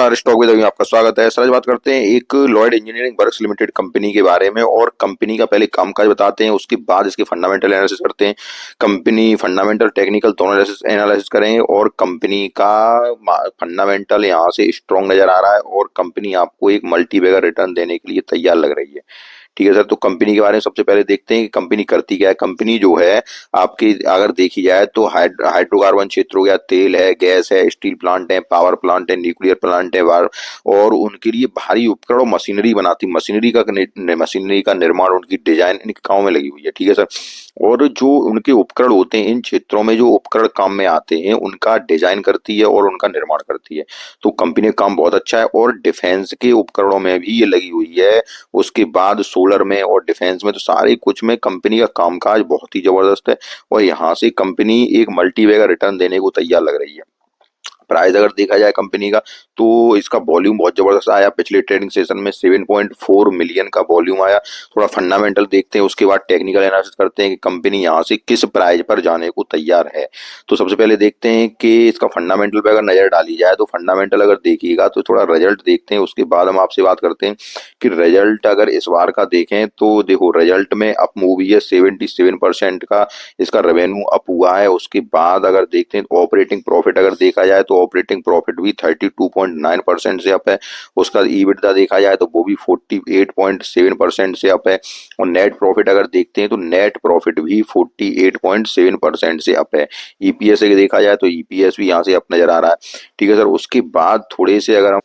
नमस्कार, stock with में आपका स्वागत है। सर आज बात करते हैं एक Lloyd engineering works limited company के बारे में और कंपनी का पहले कामकाज बताते हैं, उसके बाद इसके फंडामेंटल एनालिसिस करते हैं। कंपनी फंडामेंटल टेक्निकल दोनों एनालिसिस करेंगे और कंपनी का फंडामेंटल यहाँ से स्ट्रॉन्ग नजर आ रहा है और कंपनी आपको एक मल्टी बैगर रिटर्न देने के लिए तैयार लग रही है। ठीक है सर, तो कंपनी के बारे में सबसे पहले देखते हैं कि कंपनी करती क्या है। कंपनी जो है आपकी अगर देखी जाए तो हाइड्रोकार्बन क्षेत्र हो गया, तेल है, गैस है, स्टील प्लांट है, पावर प्लांट है, न्यूक्लियर प्लांट है और उनके लिए भारी उपकरण और मशीनरी बनाती, मशीनरी का निर्माण, उनकी डिजाइन इन कामों में लगी हुई है। ठीक है सर, और जो उनके उपकरण होते हैं इन क्षेत्रों में जो उपकरण काम में आते हैं उनका डिजाइन करती है और उनका निर्माण करती है। तो कंपनी का काम बहुत अच्छा है और डिफेंस के उपकरणों में भी ये लगी हुई है। उसके बाद सोलर में और डिफेंस में, तो सारे कुछ में कंपनी का कामकाज बहुत ही जबरदस्त है और यहाँ से कंपनी एक मल्टी बैगर रिटर्न देने को तैयार लग रही है। प्राइस अगर देखा जाए कंपनी का तो इसका वॉल्यूम बहुत जबरदस्त आया, पिछले ट्रेडिंग सेशन में 7.4 मिलियन का वॉल्यूम आया। थोड़ा फंडामेंटल देखते हैं, उसके बाद टेक्निकल एनालिसिस करते हैं कि कंपनी यहाँ से किस प्राइस पर जाने को तैयार है। तो सबसे पहले देखते हैं कि इसका फंडामेंटल पे अगर नजर डाली जाए तो फंडामेंटल अगर देखिएगा तो थोड़ा रिजल्ट देखते हैं, उसके बाद हम आपसे बात करते हैं कि रिजल्ट अगर इस बार का देखें तो देखो रिजल्ट में अप मूव है, 77% का इसका रेवेन्यू अप हुआ है। उसके बाद अगर देखते हैं ऑपरेटिंग प्रॉफिट अगर देखा जाए तो ऑपरेटिंग प्रॉफिट भी 32.9% से अप है। उसका ईबिटदा देखा जाए तो वो भी 48.7% से अप है और नेट प्रॉफिट अगर देखते हैं तो नेट प्रॉफिट भी 48.7% से अप है। ईपीएस देखा जाए तो ईपीएस भी यहाँ से अप नजर आ रहा है। ठीक है सर, उसके बाद थोड़े से अगर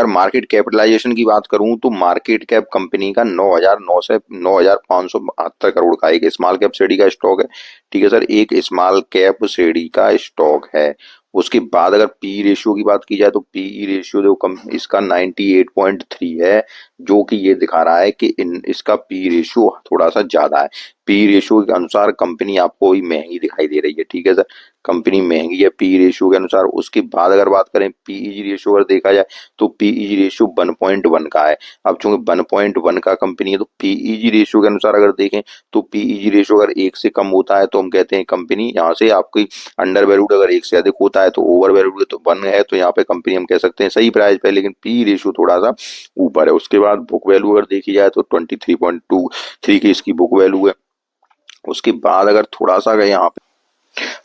मार्केट कैपिटलाइजेशन की बात करूं तो मार्केट कैप कंपनी का 9,900 से 9,572 करोड़ का एक स्मॉल कैप श्रेणी का स्टॉक है। ठीक है सर, एक स्मॉल कैप श्रेणी का स्टॉक है। उसके बाद अगर पी रेशियो की बात की जाए तो पीई रेशियो जो इसका 98.3 है, जो कि ये दिखा रहा है कि इसका पी रेशियो थोड़ा सा ज्यादा है। पी रेशियो के अनुसार कंपनी आपको भी महंगी दिखाई दे रही है। ठीक है सर, कंपनी महंगी है पी रेशियो के अनुसार। उसके बाद अगर बात करें पीई रेशियो अगर देखा जाए तो पीई रेशियो 1.1 का है। अब चूंकि 1.1 का कंपनी है तो पीई रेशियो के अनुसार अगर देखें तो पीई रेशियो अगर 1 से कम होता है तो हम कहते हैं कंपनी यहाँ से आपकी अंडर वैल्यूड, अगर 1 से अधिक होता है तो ओवर वैल्यूड, तो 1 है तो यहाँ पे कंपनी हम कह सकते हैं सही प्राइस पे, लेकिन पी रेशियो थोड़ा सा ऊपर है। उसके बाद बुक वैल्यू अगर देखी जाए तो 23.23 की इसकी बुक वैल्यू है। उसके बाद अगर थोड़ा सा अगर यहाँ पे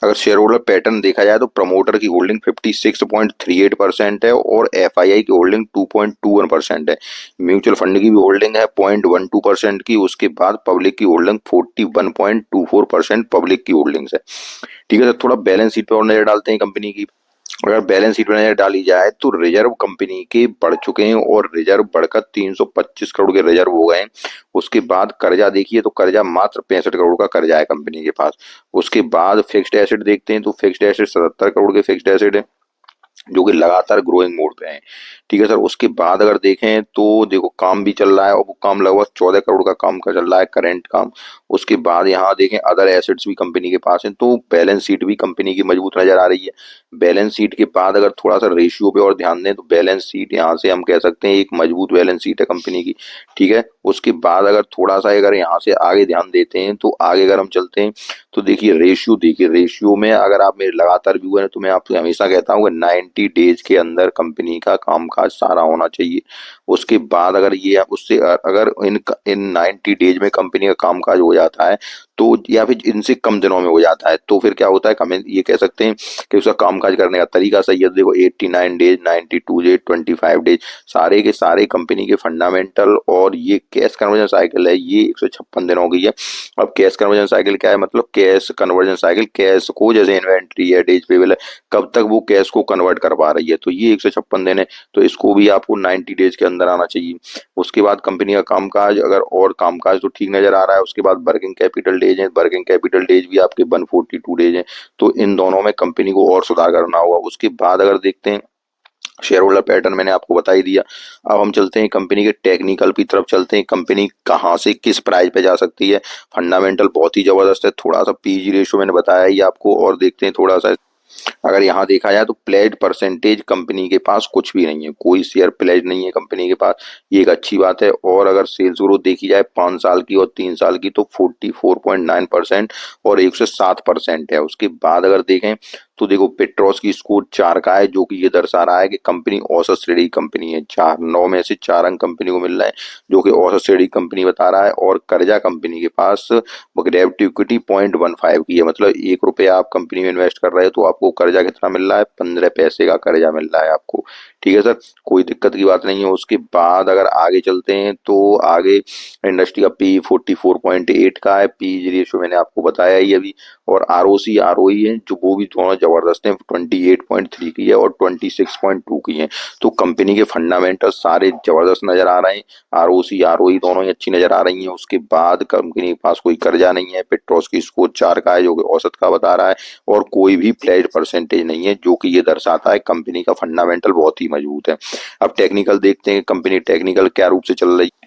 अगर शेयर होल्डर पैटर्न देखा जाए तो प्रमोटर की होल्डिंग 56.38% है और एफआईआई की होल्डिंग 2.21% है। म्यूचुअल फंड की भी होल्डिंग है 0.12% की। उसके बाद पब्लिक की होल्डिंग 41.24% पब्लिक की होल्डिंग्स है। ठीक है सर, थोड़ा बैलेंस शीट पे और नजर डालते हैं कंपनी की। अगर बैलेंस शीट में नजर डाली जाए तो रिजर्व कंपनी के बढ़ चुके हैं और रिजर्व बढ़कर 325 करोड़ के रिजर्व हो गए हैं। उसके बाद कर्जा देखिए तो कर्जा मात्र 65 करोड़ का कर्जा है कंपनी के पास। उसके बाद फिक्स्ड एसेट देखते हैं तो फिक्स्ड एसेट 77 करोड़ के फिक्स्ड एसेट है, जो कि लगातार ग्रोइंग मोड पे है। ठीक है सर, उसके बाद अगर देखें तो देखो काम भी चल रहा है और वो काम लगभग 14 करोड़ का काम का चल रहा है करेंट काम। उसके बाद यहाँ देखें अदर एसेट्स भी कंपनी के पास हैं, तो बैलेंस शीट भी कंपनी की मजबूत नजर आ रही है। बैलेंस शीट के बाद अगर थोड़ा सा रेशियो पे और ध्यान दें तो बैलेंस शीट यहाँ से हम कह सकते हैं एक मजबूत बैलेंस शीट है कंपनी की। ठीक है, उसके बाद अगर थोड़ा सा अगर यहाँ से आगे ध्यान देते हैं तो आगे अगर हम चलते हैं तो देखिए रेशियो में अगर आप मेरे लगातार व्यूअर हैं तो मैं आपसे हमेशा कहता हूँ 90 डेज के अंदर कंपनी का कामकाज सारा होना चाहिए। उसके बाद अगर ये उससे अगर इन 90 डेज में कंपनी का कामकाज हो जाता है तो या फिर इनसे कम दिनों में हो जाता है तो फिर क्या होता है, हमें ये कह सकते हैं कि उसका कामकाज करने का तरीका सही है। देखो 89 डेज, 92 डेज, 25 डेज, सारे के सारे कंपनी के फंडामेंटल और ये कैश कन्वर्जन साइकिल है ये 156 दिनों की है। अब कैश कन्वर्जन साइकिल क्या है, मतलब कैश कन्वर्जन साइकिल कैश को जैसे इन्वेंट्री है, डेज पेबल है, कब तक वो कैश को कन्वर्ट कर पा रही है, तो ये 156 दिन है। तो इसको भी आपको 90 डेज के अंदर आना चाहिए। उसके बाद कंपनी का कामकाज अगर और कामकाज तो ठीक नजर आ रहा है। उसके बाद वर्किंग कैपिटल डेज है, वर्किंग कैपिटल डेज भी आपके 142 डेज है, तो इन दोनों में कंपनी को और सुधार करना होगा। उसके बाद अगर देखते हैं शेयर होल्डर पैटर्न मैंने आपको बता ही दिया। अब हम चलते हैं कंपनी के टेक्निकल की तरफ चलते हैं, कंपनी कहां से किस प्राइस पे जा सकती है। फंडामेंटल बहुत ही जबरदस्त है। थोड़ा सा पीजी रेशियो मैंने बताया ही आपको और देखते हैं थोड़ा सा अगर यहाँ देखा जाए तो प्लेज परसेंटेज कंपनी के पास कुछ भी नहीं है, कोई शेयर प्लेज नहीं है कंपनी के पास, ये एक अच्छी बात है। और अगर सेल्स ग्रोथ देखी जाए 5 साल की और 3 साल की तो 44.9% और 107% है। उसके बाद अगर देखें तो देखो पेट्रोस की स्कोर 4 का है, जो कि ये दर्शा रहा है कि कंपनी औसत श्रेणी कंपनी है। 9 में से 4 अंक कंपनी को मिल रहा है, जो कि औसत श्रेणी कंपनी बता रहा है। और कर्जा कंपनी के पास डेब्ट इक्विटी 0.15 की है, मतलब 1 रुपया आप कंपनी में इन्वेस्ट कर रहे हो तो आपको कर्जा कितना मिल रहा है, 15 पैसे का कर्जा मिल रहा है आपको। ठीक है सर, कोई दिक्कत की बात नहीं है। उसके बाद अगर आगे चलते हैं तो आगे इंडस्ट्री का पी 44.8 का है, पी रेशियो मैंने आपको बताया ही अभी। और आरओसी आरओई है जो वो भी दोनों जबरदस्त हैं, 28.3 की है और 26.2 की है। तो कंपनी के फंडामेंटल सारे जबरदस्त नजर आ रहे हैं, आरओसी आरओई दोनों ही अच्छी नजर आ रही हैं। उसके बाद कंपनी के पास कोई कर्जा नहीं है, पेट्रोस की स्कोर 4 का है जो कि औसत का बता रहा है, और कोई भी प्लेज परसेंटेज नहीं है, जो कि ये दर्शाता है कंपनी का फंडामेंटल बहुत ही मजबूत है। अब टेक्निकल देखते हैं कंपनी टेक्निकल क्या रूप से चल रही है।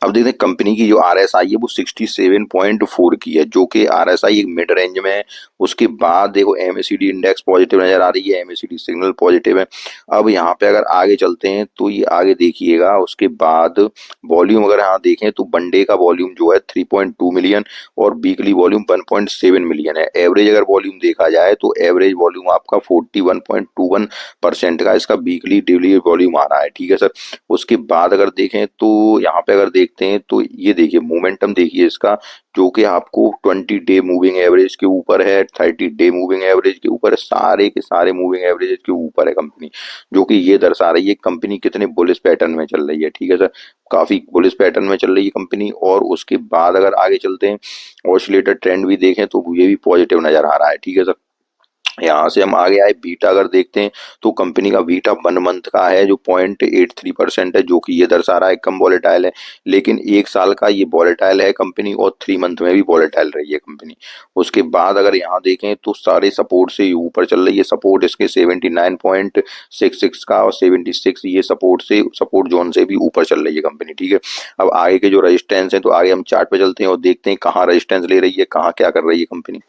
अब देखते हैं कंपनी की जो आरएसआई है वो 67.4 की है, जो कि आरएसआई एक मिड रेंज में है। उसके बाद देखो एमएसीडी इंडेक्स पॉजिटिव नजर आ रही है, एमएसीडी सिग्नल पॉजिटिव है। अब यहाँ पे अगर आगे चलते हैं तो ये आगे देखिएगा। उसके बाद वॉल्यूम अगर यहाँ देखें तो वनडे का वॉल्यूम जो है 3.2 मिलियन और वीकली वॉल्यूम 1.7 मिलियन है। एवरेज अगर वॉल्यूम देखा जाए तो एवरेज वॉल्यूम आपका 41.21% का इसका वीकली डेली वॉल्यूम आ रहा है। ठीक है सर, उसके बाद अगर देखें तो यहाँ पे अगर देखते हैं तो ये देखिए मोमेंटम देखिए इसका, जो कि आपको 20 डे मूविंग एवरेज के ऊपर है, 30 डे मूविंग एवरेज के ऊपर है, सारे के सारे मूविंग एवरेज के ऊपर है कंपनी, जो कि ये दर्शा रही है कंपनी कितने बुलिश पैटर्न में चल रही है। ठीक है सर, काफी बुलिश पैटर्न में चल रही है कंपनी। और उसके बाद अगर आगे चलते हैं ऑसिलेटर ट्रेंड भी देखें तो ये भी पॉजिटिव नजर आ रहा है। ठीक है सर, यहाँ से हम आगे आए बीटा अगर देखते हैं तो कंपनी का बीटा 1 मंथ का है जो 0.83% है, जो कि ये दर्शा रहा है कम वॉलेटाइल है। लेकिन 1 साल का ये वॉलेटाइल है कंपनी, और 3 मंथ में भी वॉलेटाइल रही है कंपनी। उसके बाद अगर यहाँ देखें तो सारे सपोर्ट से ऊपर चल रही है, सपोर्ट इसके 79.66 का और 76, ये सपोर्ट जोन से भी ऊपर चल रही है कंपनी। ठीक है, अब आगे के जो रजिस्टेंस है तो आगे हम चार्ट पे चलते हैं और देखते हैं कहाँ रजिस्टेंस ले रही है, कहाँ क्या कर रही है कंपनी।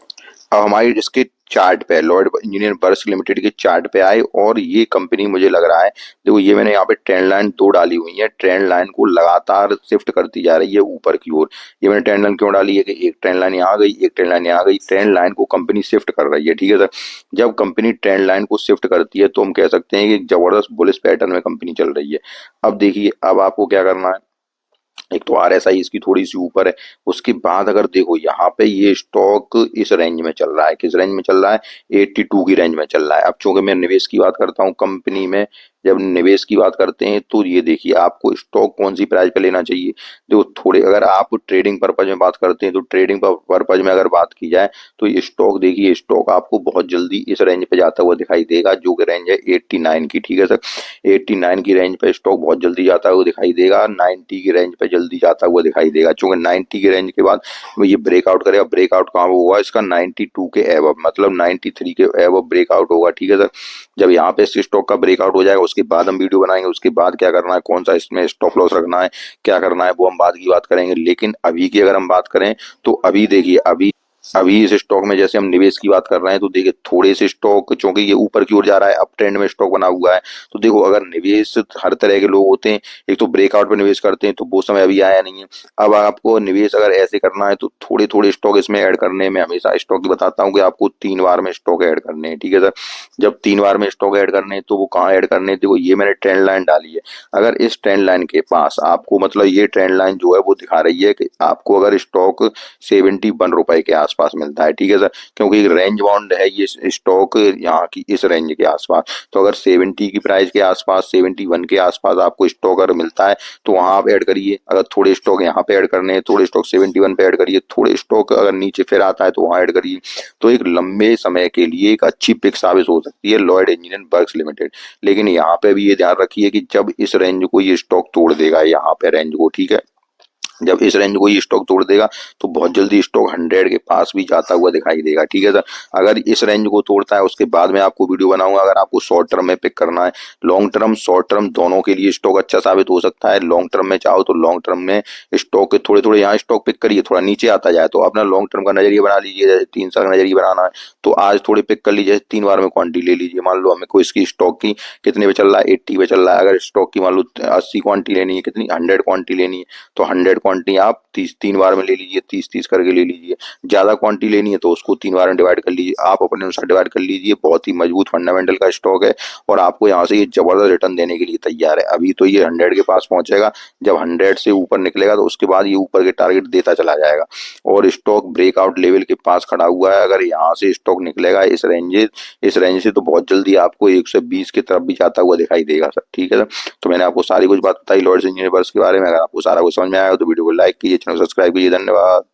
अब हमारी इसके चार्ट पे लॉयड इंजीनियर बर्क्स लिमिटेड के चार्ट पे आए और ये कंपनी मुझे लग रहा है, देखो ये मैंने यहाँ पे ट्रेंड लाइन 2 डाली हुई है, ट्रेंड लाइन को लगातार शिफ्ट करती जा रही है ऊपर की ओर। ये मैंने ट्रेंड लाइन क्यों डाली है कि एक ट्रेंड लाइन यहाँ आ गई, एक ट्रेंड लाइन यहाँ आ गई, ट्रेंड लाइन को कंपनी शिफ्ट कर रही है। ठीक है सर, जब कंपनी ट्रेंड लाइन को शिफ्ट करती है तो हम कह सकते हैं कि एक जबरदस्त बुलिश पैटर्न में कंपनी चल रही है। अब देखिए अब आपको क्या करना है, एक तो आरएसआई इसकी थोड़ी सी ऊपर है। उसके बाद अगर देखो यहाँ पे ये स्टॉक इस रेंज में चल रहा है, किस रेंज में चल रहा है, 82 की रेंज में चल रहा है। अब चूंकि मैं निवेश की बात करता हूँ कंपनी में, जब निवेश की बात करते हैं तो ये देखिए आपको स्टॉक कौन सी प्राइस पे लेना चाहिए। देखो थोड़े अगर आप ट्रेडिंग पर्पज में बात करते हैं तो ट्रेडिंग पर्पज में अगर बात की जाए तो ये स्टॉक देखिए, स्टॉक आपको बहुत जल्दी इस रेंज पे जाता हुआ दिखाई देगा, जो कि रेंज है 89 की। ठीक है सर, 89 की रेंज पे स्टॉक बहुत जल्दी जाता हुआ दिखाई देगा, 90 की रेंज पे जल्दी जाता हुआ दिखाई देगा। चूंकि 90 की रेंज के बाद ये ब्रेकआउट करेगा, ब्रेकआउट कहाँ होगा इसका, 92 के एबव, मतलब 93 के एबव ब्रेकआउट होगा। ठीक है सर, जब यहाँ पे इस स्टॉक का ब्रेकआउट हो जाएगा उसके बाद हम वीडियो बनाएंगे, उसके बाद क्या करना है, कौन सा इसमें स्टॉप लॉस रखना है, क्या करना है, वो हम बाद की बात करेंगे। लेकिन अभी की अगर हम बात करें तो अभी देखिए अभी अभी इस स्टॉक में जैसे हम निवेश की बात कर रहे हैं तो देखिए थोड़े से स्टॉक चूंकि ये ऊपर की ओर जा रहा है, अप ट्रेंड में स्टॉक बना हुआ है, तो देखो अगर निवेश हर तरह के लोग होते हैं, एक तो ब्रेकआउट पे निवेश करते हैं तो वो समय अभी आया नहीं है। अब आपको निवेश अगर ऐसे करना है तो थोड़े थोड़े स्टॉक इसमें ऐड करने में, हमेशा स्टॉक की बताता हूँ कि आपको 3 बार में स्टॉक ऐड करने हैं। ठीक है सर, जब 3 बार में स्टॉक ऐड करने हैं तो वो कहाँ ऐड करने हैं, देखो ये मैंने ट्रेंड लाइन डाली है। अगर इस ट्रेंड लाइन के पास आपको, मतलब ये ट्रेंड लाइन जो है वो दिखा रही है कि आपको अगर स्टॉक 71 रुपए के आसपास मिलता है। ठीक है सर, क्योंकि रेंज बाउंड है ये स्टॉक यहाँ की इस रेंज के आसपास, तो अगर 70 की प्राइस के आसपास, 71 के आसपास आपको स्टॉक अगर मिलता है तो वहां आप ऐड करिए। अगर थोड़े स्टॉक यहाँ पे ऐड करने हैं, थोड़े स्टॉक 71 पे ऐड करिए, थोड़े स्टॉक अगर नीचे फिर आता है तो वहां ऐड करिए। तो एक लंबे समय के लिए एक अच्छी पिक साबित हो सकती है लॉयड इंजीनियरिंग वर्क्स लिमिटेड। लेकिन यहाँ पे भी ये ध्यान रखिए कि जब इस रेंज को ये स्टॉक तोड़ देगा यहाँ पे रेंज को, ठीक है, जब इस रेंज को ये स्टॉक तोड़ देगा तो बहुत जल्दी स्टॉक 100 के पास भी जाता हुआ दिखाई देगा। ठीक है सर, अगर इस रेंज को तोड़ता है उसके बाद में आपको वीडियो बनाऊंगा। अगर आपको शॉर्ट टर्म में पिक करना है, लॉन्ग टर्म शॉर्ट टर्म दोनों के लिए स्टॉक अच्छा साबित हो सकता है। लॉन्ग टर्म में चाहो तो लॉन्ग टर्म में स्टॉक के थोड़े थोड़े यहाँ स्टॉक पिक करिए, थोड़ा नीचे आता जाए तो अपना लॉन्ग टर्म का नजरिया बना लीजिए। जैसे 3 साल का नजरिया बनाना है तो आज थोड़े पिक कर लीजिए, 3 बार में क्वांटिटी ले लीजिए। मान लो हमें को इसकी स्टॉक की कितने पे चल रहा है, 80 पे चल रहा है। अगर स्टॉक की मान लो 80 क्वांटिटी लेनी है, कितनी 100 क्वांटिटी लेनी है, तो 100 क्वांटिटी आप 3 बार में ले लीजिए, 30 करके ले लीजिए। ज्यादा क्वांटिटी लेनी है तो उसको 3 बार में डिवाइड कर लीजिए, आप अपने अनुसार डिवाइड कर लीजिए। बहुत ही मजबूत फंडामेंटल का स्टॉक है और आपको यहाँ से ये जबरदस्त रिटर्न देने के लिए तैयार है। अभी तो ये 100 के पास पहुंचेगा, जब 100 से ऊपर निकलेगा तो उसके बाद ये ऊपर के टारगेट देता चला जाएगा और स्टॉक ब्रेकआउट लेवल के पास खड़ा हुआ है। अगर यहाँ से स्टॉक निकलेगा इस रेंज से तो बहुत जल्दी आपको 120 की तरफ भी जाता हुआ दिखाई देगा सर। ठीक है सर, तो मैंने आपको सारी कुछ बात बताई लॉयड्स इंजीनियर्स के बारे में। अगर आपको सारा कुछ समझ में आया हो तो वीडियो को लाइक कीजिए, चैनल सब्सक्राइब कीजिए। धन्यवाद।